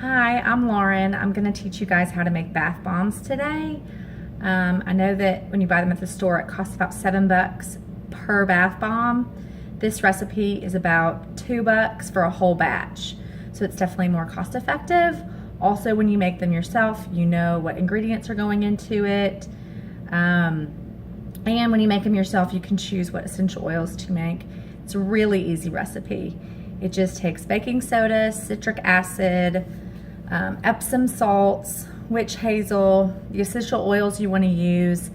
Hi, I'm Lauren. I'm going to teach you guys how to make bath bombs today. I know that when you buy them at the store, it costs about $7 per bath bomb. This recipe is about $2 for a whole batch, so it's definitely more cost effective. Also, when you make them yourself, you know what ingredients are going into it. And when you make them yourself, you can choose what essential oils to make. It's a really easy recipe. It just takes baking soda, citric acid, Epsom salts, witch hazel, the essential oils you want to use,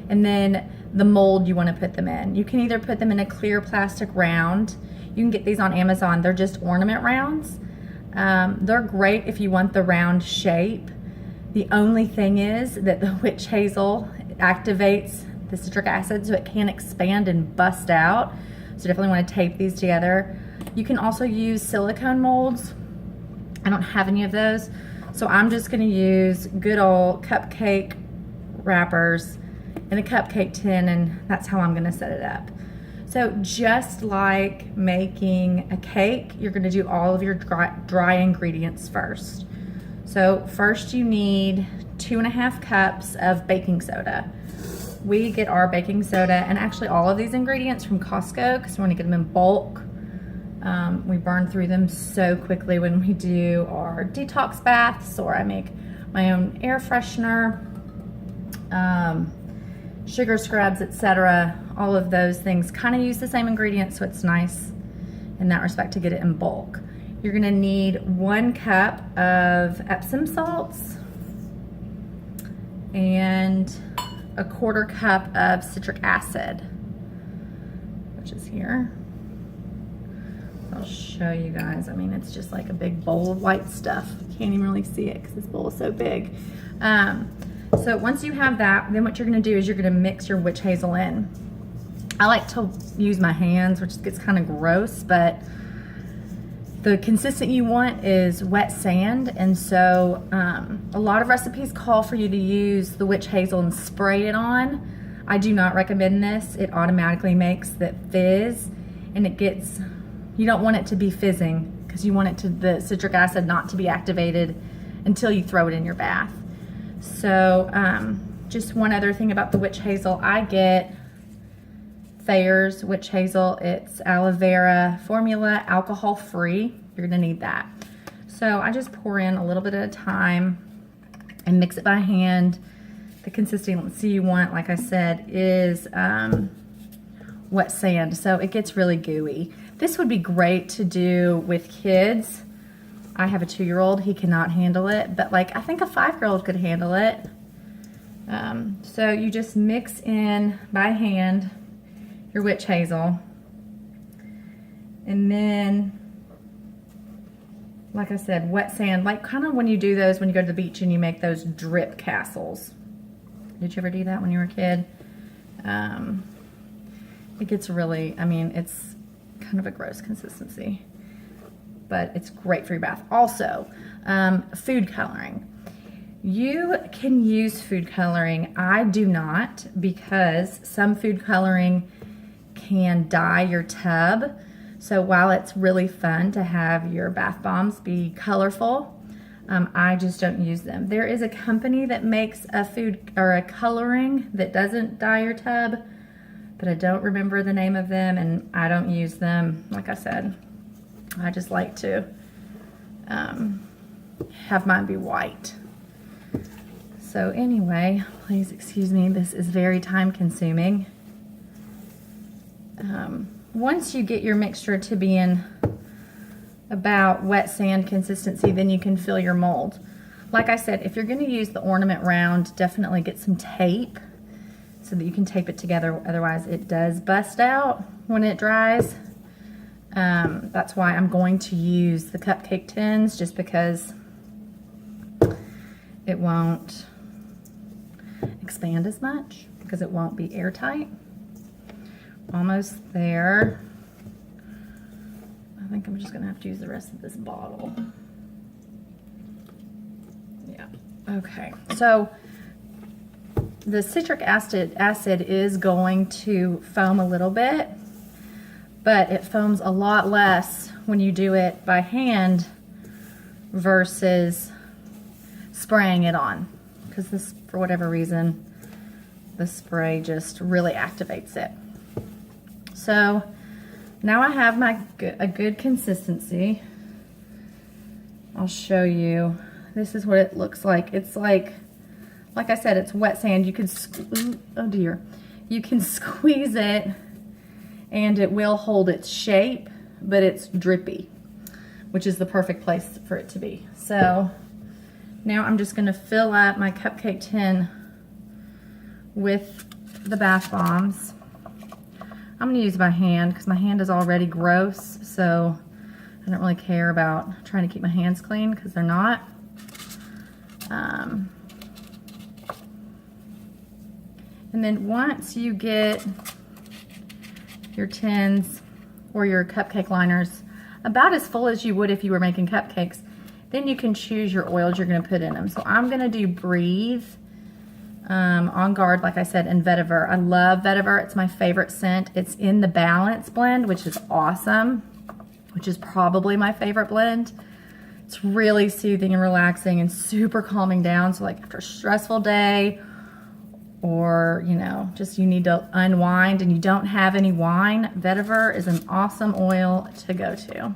and then the mold you want to put them in. You can either put them in a clear plastic round. You can get these on Amazon. They're just ornament rounds. They're great if you want the round shape. The only thing is that the witch hazel activates the citric acid so it can expand and bust out. So definitely want to tape these together. You can also use silicone molds. I don't have any of those, so I'm just going to use good old cupcake wrappers in a cupcake tin, and that's how I'm going to set it up. So just like making a cake, you're going to do all of your dry ingredients first. So first you need 2.5 cups of baking soda. We get our baking soda and actually all of these ingredients from Costco because we want to get them in bulk. We burn through them so quickly when we do our detox baths, or I make my own air freshener, sugar scrubs, etc. All of those things kind of use the same ingredients, so it's nice in that respect to get it in bulk. You're going to need 1 cup of Epsom salts and 1/4 cup of citric acid, which is here. I'll show you guys. I mean, it's just like a big bowl of white stuff. You can't even really see it because this bowl is so big. So once you have that, then what you're going to do is you're going to mix your witch hazel in. I like to use my hands, which gets kind of gross, but the consistency you want is wet sand, and so a lot of recipes call for you to use the witch hazel and spray it on. I do not recommend this. It automatically makes that fizz, and it gets, you don't want it to be fizzing because you want it to, the citric acid not to be activated until you throw it in your bath. So just one other thing about the witch hazel, I get Thayer's witch hazel. It's aloe vera formula, alcohol free. You're gonna need that. So I just pour in a little bit at a time and mix it by hand. The consistency you want, like I said, is wet sand, so it gets really gooey. This would be great to do with kids. I have a 2-year-old, he cannot handle it, but like I think a 5-year-old could handle it. So you just mix in by hand your witch hazel, and then, like I said, wet sand, like kind of when you do those when you go to the beach and you make those drip castles. Did you ever do that when you were a kid? It gets really, I mean, it's kind of a gross consistency, but it's great for your bath. Also, food coloring. You can use food coloring. I do not, because some food coloring can dye your tub. So while it's really fun to have your bath bombs be colorful, I just don't use them. There is a company that makes a food or a coloring that doesn't dye your tub, but I don't remember the name of them, and I don't use them. Like I said, I just like to have mine be white. So anyway, please excuse me, this is very time consuming. Once you get your mixture to be in about wet sand consistency, then you can fill your mold. Like I said, if you're going to use the ornament round, definitely get some tape so that you can tape it together. Otherwise it does bust out when it dries. That's why I'm going to use the cupcake tins, just because it won't expand as much because it won't be airtight. Almost there. I think I'm just gonna have to use the rest of this bottle. Yeah, okay. So the citric acid is going to foam a little bit, but it foams a lot less when you do it by hand versus spraying it on, because this, for whatever reason, the spray just really activates it. So now I have a good consistency. I'll show you. This is what it looks like. It's like I said, it's wet sand. You can, oh dear, you can squeeze it and it will hold its shape, but it's drippy, which is the perfect place for it to be. So now I'm just gonna fill up my cupcake tin with the bath bombs. I'm gonna use my hand because my hand is already gross, so I don't really care about trying to keep my hands clean because they're not. And then once you get your tins or your cupcake liners about as full as you would if you were making cupcakes, then you can choose your oils you're going to put in them. So I'm going to do Breathe, On Guard, like I said, and Vetiver. I love Vetiver. It's my favorite scent. It's in the Balance blend, which is awesome, which is probably my favorite blend. It's really soothing and relaxing and super calming down. So like after a stressful day, or, you know, just you need to unwind and you don't have any wine, Vetiver is an awesome oil to go to.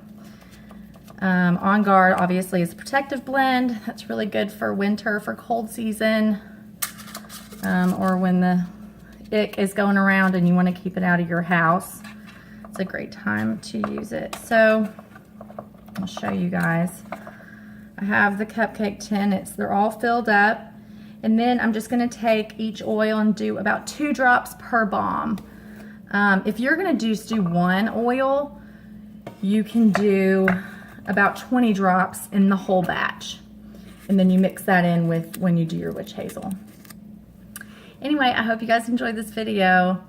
On Guard, obviously, is a protective blend. That's really good for winter, for cold season, or when the ick is going around and you want to keep it out of your house. It's a great time to use it. So I'll show you guys. I have the cupcake tin. They're all filled up. And then I'm just gonna take each oil and do about 2 drops per bomb. If you're gonna just do one oil, you can do about 20 drops in the whole batch. And then you mix that in with when you do your witch hazel. Anyway, I hope you guys enjoyed this video.